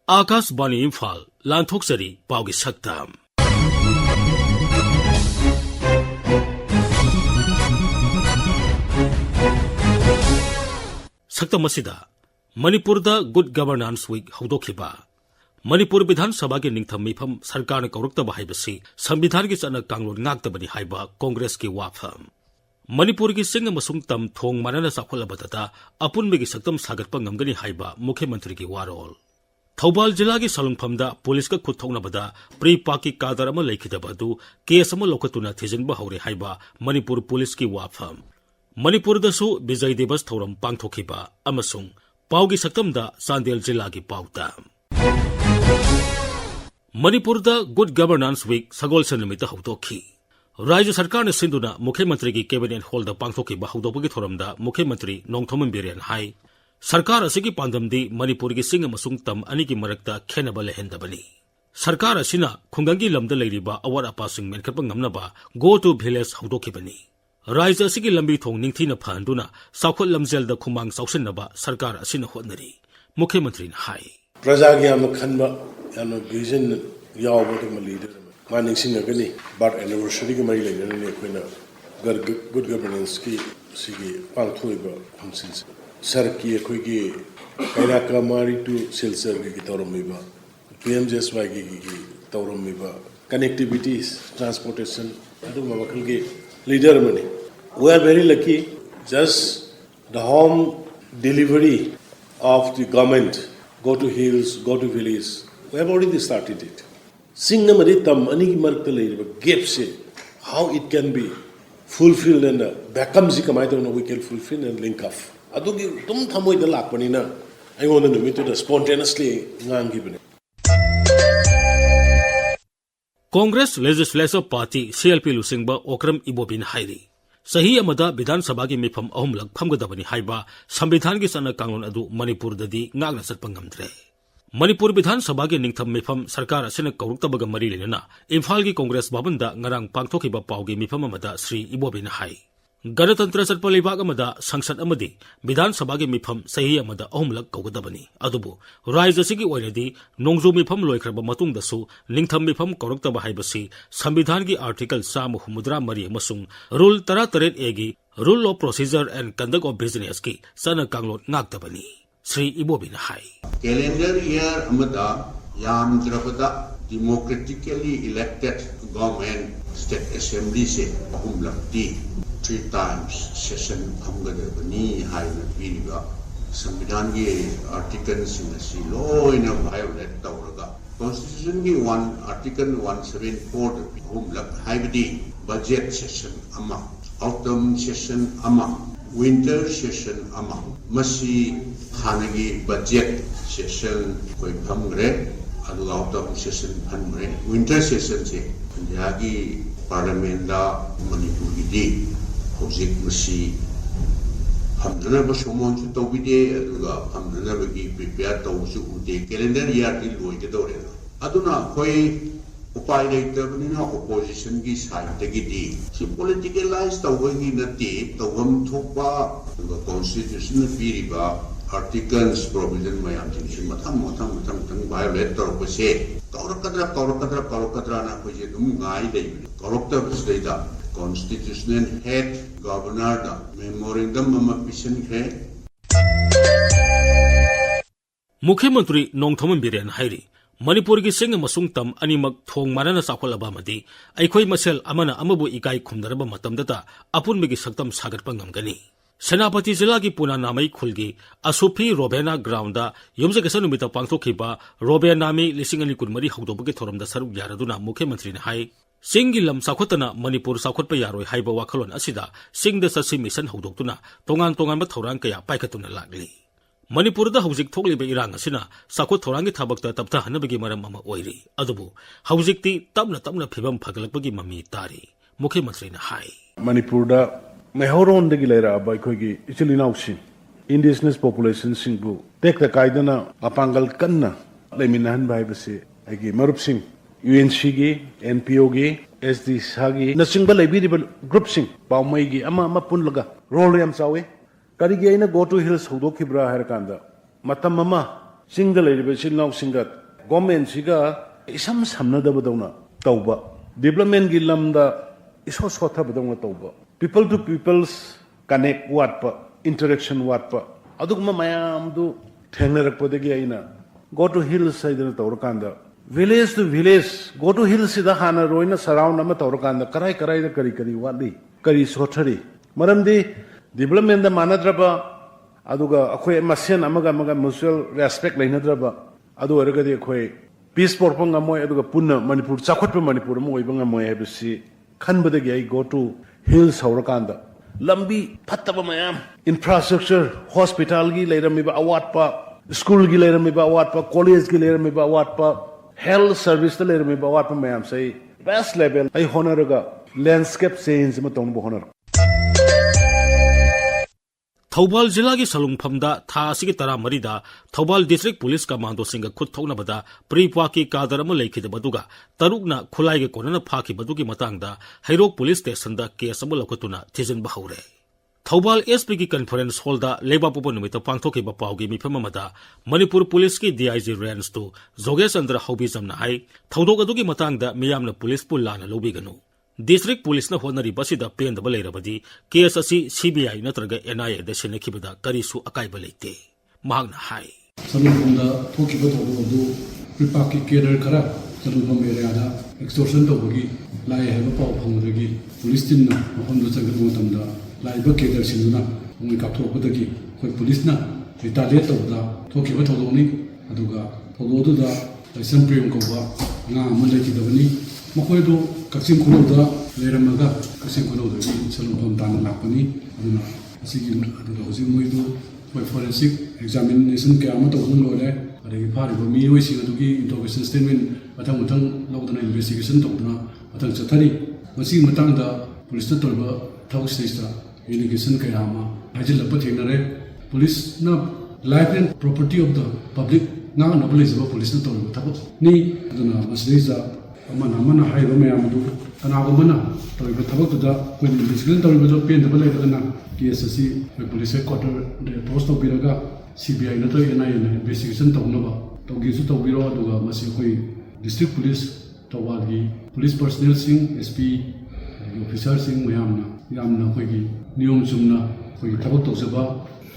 Akashvani Imphal Thokchari Paugi Saktam Saktam asida Manipurda Good Governance Week Haudokiba Manipur Bidhan Sabha ki Ningtham Mifam Sarkar na Kauruktaba haibasi Sambidhan ki Chana Kanglon Ngaktabani haiba Congress ki wafam Manipur ki Singa Masung Tam Thong Manana Sakulabata Apun Megi Saktam Sagatpa Ngamgani haiba Mukhyamantri ki warol Thobal Jilla ki Salungphamda Police ka Khutthongnabada Pre-Paki Kadar ama Laikhidabadu Case ama Lokatuna Thijanba Haure haiba Manipur Police ki wafam Manipur dasu Bijay Divas Thoram Pangthokiba amasung Paugi Saktamda Sandel Jilla ki pauta Manipur da Good Governance Week Sagol Sanamita Haudoki Rajya Sarkar ne Sinduna Mukhyamantri ki Cabinet Hall da Pangthokiba Haudopagi Thoramda Mukhyamantri Nongthoman Birian Hai Sarkar asigi pandamdi Manipur ki Singa Masung Tam ani ki marakta khenaba lehendabani Sarkar asina Khungangi lamda leiriba awar apasing menkhatpa ngamnaba Go to Village Haudokibani Rajya asigi lambi thong ningthina phanduna Sakhot lamjel da khumang sausinnaba Sarkar asina hotnari Mukhyamantri na hai Praja ki am khanba yano vision yaw bo to leader ma ningsing agani but anniversary ki mari leina ne koina good governance ki sigi pangthoiba functions sir ki khoi ki kaina kamari to silsar ki tawramiba PMJSY ki tawramiba connectivities transportation adu mabakal ki leader mani we are very lucky just the home delivery of the government go to hills, go to villages. We have already started it. Singna maritam ani markale gaps how it can be fulfilled and vacancy kamai to we can fulfill and link up. Adugi tum thamoi da lakpani na I want to meet to spontaneously ngang given. Congress Legislative Party CLP Lusingba Okram Ibobin Hairi Sahi amada Bidhan Sabha ki mifam ahumlak phamgadabani haiba Sambidhan ki sana kanglon adu Manipur dadi ngagna satpangamdre Manipur Bidhan Sabha ki ningtham mifam Sarkar asina kauruktabaga mari lenana Imphal ki Congress babanda ngarang pangthokiba paugi mifam amada Sri Ibobin hai Ganatantra Satpa Leibak amada Sangsad amadi Bidhan Sabha ki mifam sahi amada ahumlak kaugadabani adubu Rajya sigi oinadi Nongzu mifam loikraba matungdasu ningtham mifam kauruktaba haibasi Sambidhan ki Article 163 amasung Rule 38 egi Rule of Procedure and Conduct of Business ki sana kanglon ngaktabani Sri Ibobin hai Calendar year amada yamdrabada democratically elected government state assembly se ahumlakti 3 times session hamgadabani haina piriga Sambidhan ki articles in loina violate tawraga Constitution ki article 174 humlak haibadi budget session ama autumn session ama winter session ama masi hanagi budget session koi phamgre adu autumn session phamgre winter session se yagi parliament da Manipur ki di hojik masi hamdana ba somon chu tawbide aduga hamdana ba ki prepare tawsu ude calendar year ki loi ke dore aduna koi upai leitabnina opposition ki side tagi di si politicalize tawgi nati tawam thokpa the constitution piriba articles provision mayam sin matham violate torko se kaurakadra na koje dum ngai dei kaurokta bisdeida constitutional head governor da memorandum ama pisan khe Mukhyamantri Nongthoman Birian hairi Manipur ki Singa Masung Tam animak thong manana sakolaba madi aikhoi masel amana amabu ikai khumdaraba matamdata apun megi saktam sagatpa ngamgani Senapati Jilla ki Puna Namai Khulgi Asupi Robena Grounda Yumjagasa numita pangthokhiba Robena Nami Lisingani Kunmari Haudopagi Thoramda Saruk Yaraduna Mukhyamantri na hai Singilam Sakhotana Manipur Sakhotpa Yaroi haiba wakhalon asida Singda Sasi Mission Haudoktuna Tongan ba Thorang kaya paikatuna lagli Manipur da hawjik thokliba irang asina Sakhot thorangi thabakta tapta hanabagi maram ama oiri adubu hawjikti tabna phibam phagalakpagi mami tari Mukhyamantri na hai Manipur da Mehoron de Gilera by Kogi, Ichilinausi, indigenous population Singbu, take the Kaidana, Apangal Kanna, Leminan Bibasi, Agi Marupsing, UNCG, NPOG, SD Sagi, Nasingbal Abidable Group Sing, Baumaigi, Ama Mapunlaga, Roliam Sawe, Karigaina go to hills Hudokibra Harakanda, Matamama, sing the lady but now sing that government siga isam samna da badona tauba development gi lamda iso sotha badona tauba people to people's connect what pa interaction what pa adugma mayam du thengnarak podegi aina go to hills side na tawrakanda village to village go to hills sida hana roina surround ama tawrakanda karai karai da kari wali kari sothari maramdi development da manadraba aduga akhoi masen amaga mutual respect leinadraba adu oragadi akhoi peace porpang amoy aduga punna manipur chakhotpa manipur mo oibanga moy habisi khanbadagi ai go to hills haurakanda lambi phattaba mayam infrastructure hospital gi leiramiba awat pa school gi leiramiba awat pa college gi leiramiba awat pa health service ta leiramiba awat pa mayam sai best level ai honaraga landscape change ma tong bo honor Thoubal जिला की सलुंगफमदा था असिगी तरा मरीदा Thoubal district police commando सिंग खुद थौनबदा प्रीपा की कादर अम लेखिदबदुगा तरुकना खुलाइगे कोनना फाखिबदुगी मतांगदा हैरोक पुलिस स्टेशन दा केस अम लखतुना थिजिनबा हौरे थौबाल एसपी की कॉन्फ्रेंस हॉल दा लेबापोप निमित पांगथोकिबा पाउगी मिफम अमदा मणिपुर पुलिस की डीआईजी रेंज टू जोगेश चंद्र हौबीजमना हाई थौदोक अदुगी मतांगदा मियामना पुलिस पु लाना लौबिगनु डिस्ट्रिक्ट पुलिस न होनरीबसिदा पेंदब लेरबदी केस असि सीबीआई नत्रगा एनआईए दा सेनखिबदा करिसु अकाइबा लेते महागना हाई सलुंगफमदा थोकिबा थोदोदु प्रिपाकी केडर खरा सलुंगफम एरियादा एक्सटोर्शन तौबगी लाई हैबा पाउ फंगदगी पुलिस टिनना मफमदो चंगदु मतमदा लाइबा केडर सिंदुना उंग काथोपदगी कोई पुलिस ना रिटालिएट तौबदा थोकिबा थोदोनी अदुगा थोदोदुदा लाइसन प्रेम कोबा nga amalekidabani मखोइदो कक्सिंग खुनौदा लेरमगा कक्सिंग खुनौदगी सलुंगफम ताना लापनी अदुना असिगी अदुगा होजि मोइदो कोइ फोरेंसिक एग्जामिनेशन क्या अमा तौदुन लोरे अदगी फारिबो मियोइसिंग अदुगी इंटरोगेशन स्टेटमेंट मथंग मथंग लौदना इन्वेस्टिगेशन तौदना मथंग चथरी मसी मतंगदा पुलिस तौबा थौ स्टेजता इन्वेस्टिगेशन क्या अमा हाइजिलप थेंगनरे पुलिस ना life and property of the public ना नबलेजबा पुलिस तौबा थबक नि अदुना मसलीजा अमना हाइबा मैम कनागुमना तौब थबकदा इन्वेस्टिगेशन तौबदो पेंदब लेरगना केस असी पुलिस हेडक्वार्टर पोस्ट तौबीरगा सीबीआई नत्र एनआईए इन्वेस्टिगेशन तौनबा तौगेसु तौबीरो अदुगा मसी कोई डिस्ट्रिक्ट पुलिस तौबागी पुलिस पर्सनल सिंह एसपी ऑफिसर सिंह मैमना यामना कोई नियम चुमना कोई थबक तौजबा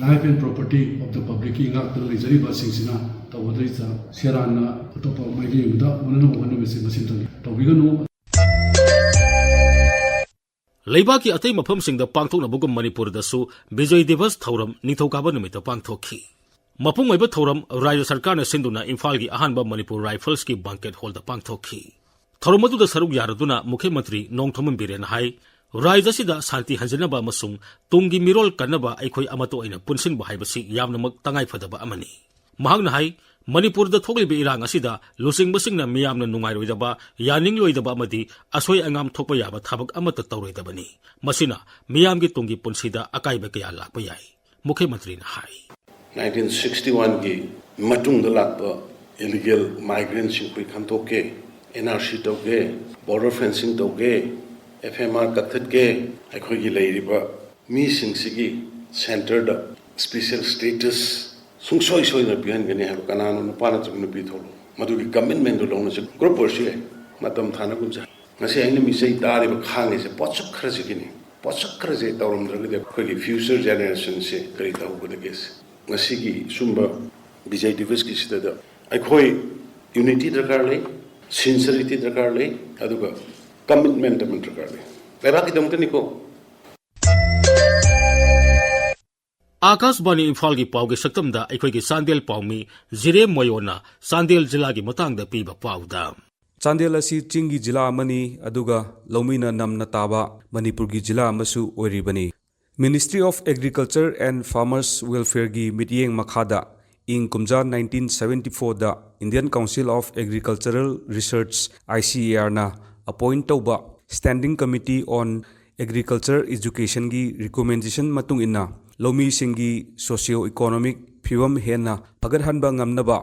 life and property of the public की इंगाक्तन लेजरीबा सिंगसिना तौबदैसा सेराना अतोप माइगेमदा उनना होनबसे मसिंतनी तौबिगनु लेबा की अतई मफम सिंग द पांगथोकनबगुम मणिपुर दसु विजय दिवस थौरम निथौकाबा निमित पांगथोखी मपुंग ओइबा थौरम राज्य सरकार ने सिंधुना इम्फाल की अहानबा मणिपुर राइफल्स की बैंकेट हॉल द पांगथोखी थौरम अदुदा सरुक यारदुना मुख्यमंत्री नोंगथोमन बिरेन हाई राज्य सिदा शांति हंजनबा अमसुंग तुंगी मिरोल कन्नबा अखोई अमतो अइना पुनसिनबा हाइबसि यामनमक तंगाई फदबा अमनी महागना हाई मणिपुर द थोगलिबा इरांग असिदा लुसिंगबसिंगना मियामना नुंगाइरोइदबा यानिंगलोइदबा अमदि असोय अंगाम थोकपा याबा थाबक अमत तौरोइदबनी मसिना मियामगी तुंगी पुनसिदा अकाइबा कया लाकपा याई मुख्यमंत्री ने हाई 1961 की मतुंग लाकपा इलीगल माइग्रेंट्स सिंग खंतोके एनआरसी तौगे बॉर्डर फेंसिंग तौगे एफएमआर कथटगे अखोगी लेरिबा मी सिंगसिगी सेंटर द स्पेशल स्टेटस सुंगसोय सोयना पिहनगने है कनानो नुपाना चुगना पिथोलो मदुगी कमिटमेंट दो लोंग ग्रुप वर्सी मतम थाना गुमजा ngasi aina mi sei dari ba khangi se pochak khara je tawram dragde khogi future generation se kari taw bude ges ngasi gi sumba bijay divas ki sida da ai khoi unity darkar le sincerity darkar le aduga commitment darkar le leba ki damtani ko Akashvani Imphal की पाव के सक्तमदा अखोई चांदेल पाउमी जिरे मोयोना चांदेल जिला की मतंगदा पीबा पाउदा चांदेल असी चिंगी जिला अमनी अदुगा लौमीना नमना ताबा मणिपुर की जिला अमसु ओरिबनी ministry of agriculture and farmers welfare की मिटियेंग मखादा इंग कुमजा 1974 दा Indian council of agricultural research ICAR ना अपॉइंट तौबा standing committee on agriculture education की रिकमेंडेशन मतुंग इन्ना लौमी सिंगी सोशियो इकोनॉमिक फिवम हेना फगरहनबा ngamnaba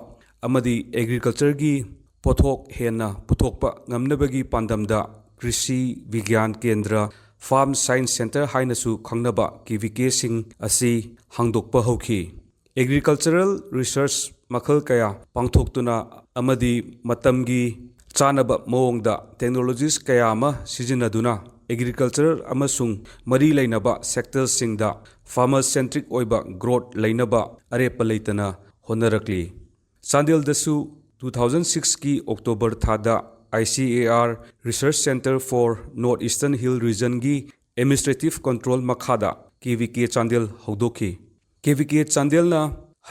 amadi agriculture gi pothok hena puthokpa ngamnabagi pandamda Krishi Vigyan Kendra farm science centre हाइनसु खंगनबा KVK सिंह असि हांगदोकपा हौखी एग्रीकल्चरल रिसर्च मखल कया पांगथोक्तुना अमदी मतमगी चानब मोंगदा टेक्नोलॉजीज कया अमा सिजिनदुना एग्रीकल्चर अमसुंग मरी लेनबा सेक्टर सिंगदा फार्मर सेंट्रिक ओइबा ग्रोथ लेनबा अरेप लेतना होनरकली चांदेल दसु 2006 की अक्टूबर थादा ICAR research centre for north eastern hill region की एडमिनिस्ट्रेटिव कंट्रोल मखादा KVK चांदेल हौदोखी KVK चांदेल ना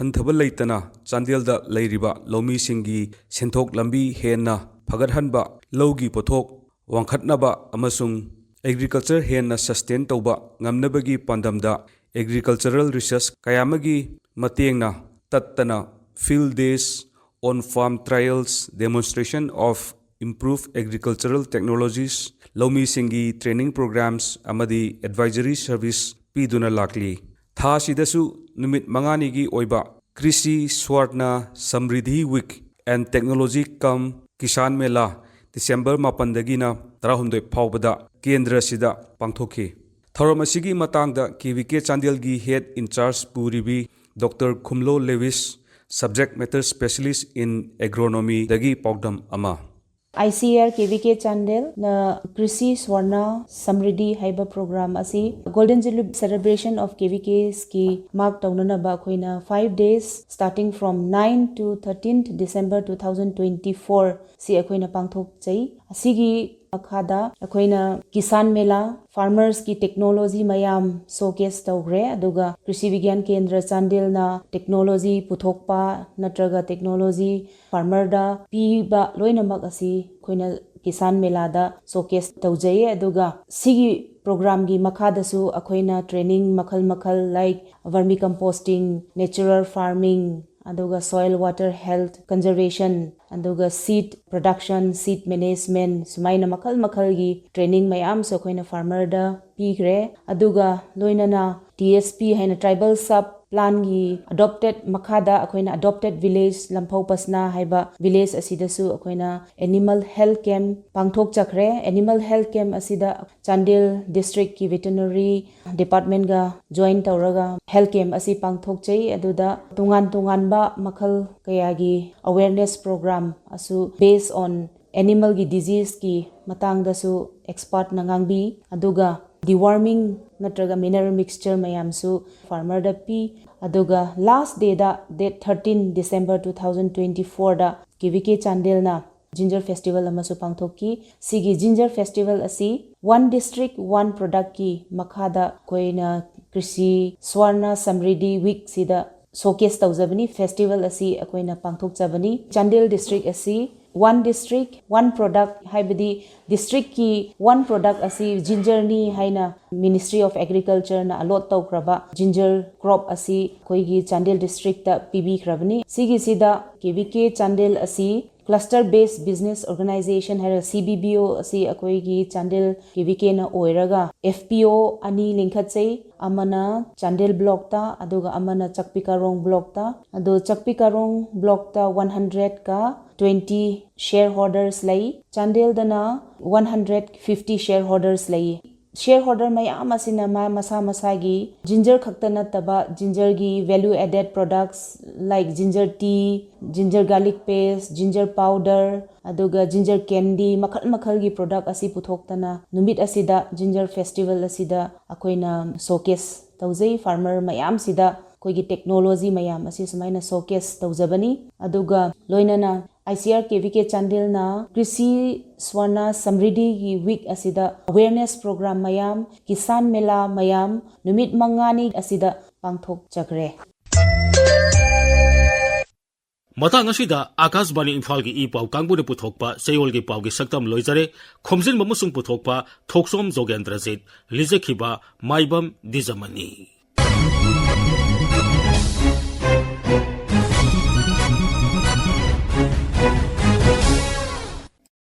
हंथबल लेतना चांदेल दा लेरिबा लौमी सिंगी सेंथोक लंबी हेना फगरहनबा लौगी पोथोक वांखटनबा अमसुंग एग्रीकल्चर हेना सस्टेन तौबा ngamnabagi pandamda agricultural research kayamagi matengna tattana field days on farm trials demonstration of improved agricultural technologies lomi singi training programs amadi advisory service piduna lakli tha sidasu numit mangani gi oiba krishi swarna samriddhi week and technology kam kisan mela December 8 dagina 19 फाउबदा केंद्र सिदा पांगथोखी थौरम असिगी मतंगदा KVK Chandel की head in charge पूरीबी doctor Khumlo Lewis subject matter specialist in agronomy दगी पौडम अमा ICAR KVK Chandel na Krisi Swarna Samriddhi haiba program asi Golden Jubilee celebration of KVK ski mark taunana ba khoina 5 days starting from 9 to 13th December 2024 si akhoina pangthok chai asigi akhada akhoina kisan mela farmers ki technology mayam showcase tawgre aduga krishi vigyan kendra Chandel na technology puthokpa natraga technology farmer da pi ba loina mak asi khoina kisan mela da showcase tawjai aduga sigi program gi makhada su akhoina training makhal like vermicomposting natural farming aduga soil water health conservation aduga seed production seed management sumaina makhal gi training mayam so khoina farmer da pigre aduga loinana TSP haina tribal sub plan gi adopted makhada akhoina adopted village lamphau pasna haiba village asida su akhoina animal health camp pangthok chakre animal health camp asida Chandel district ki veterinary department ga join tawraga health camp asi pangthok chai aduda tungan ba makhal kaya gi awareness program asu based on animal gi disease ki matang da su expert nangangbi aduga deworming natraga mineral mixture mayam su farmer da pi aduga last day da date 13 December 2024 da KVK Chandel na ginger festival amasu pangthoki sigi ginger festival asi one district one product ki makhada koina krishi swarna samriddhi week sida showcase tawjabani festival asi akoina pangthok jabani Chandel district asi one district one product haibadi district ki one product asi ginger ni haina Ministry of Agriculture na allot tawkraba ginger crop asi koigi Chandel district ta PB krabani sigi sida KVK Chandel asi cluster based business organization hera CBBO asi akoigi Chandel KVK na oiraga FPO ani linkhatsei amana Chandel block ta aduga amana Chakpikarong block ta adu Chakpikarong block ta 100 ka 20 shareholders lai Chandel dana 150 shareholders lai shareholder mayam asina ma masa gi ginger khakta nataba ginger gi value added products like ginger tea ginger garlic paste ginger powder aduga ginger candy makhal gi product asi puthoktana numit asida ginger festival asida akoina showcase tawjai farmer mayam sida koigi technology mayam asi sumaina showcase tawjabani aduga loinana ICAR KVK Chandel na Krishi Swarna Samriddhi gi week asida awareness program mayam kisan mela mayam numit mangani asida pangthok chakre matang asida Akashbani Imphal gi ipau kangbuna puthokpa seyol gi pau gi saktam loijare khomjin mamusung puthokpa Thokchom Jogendrajit lijekhiba Maibam Dwijamani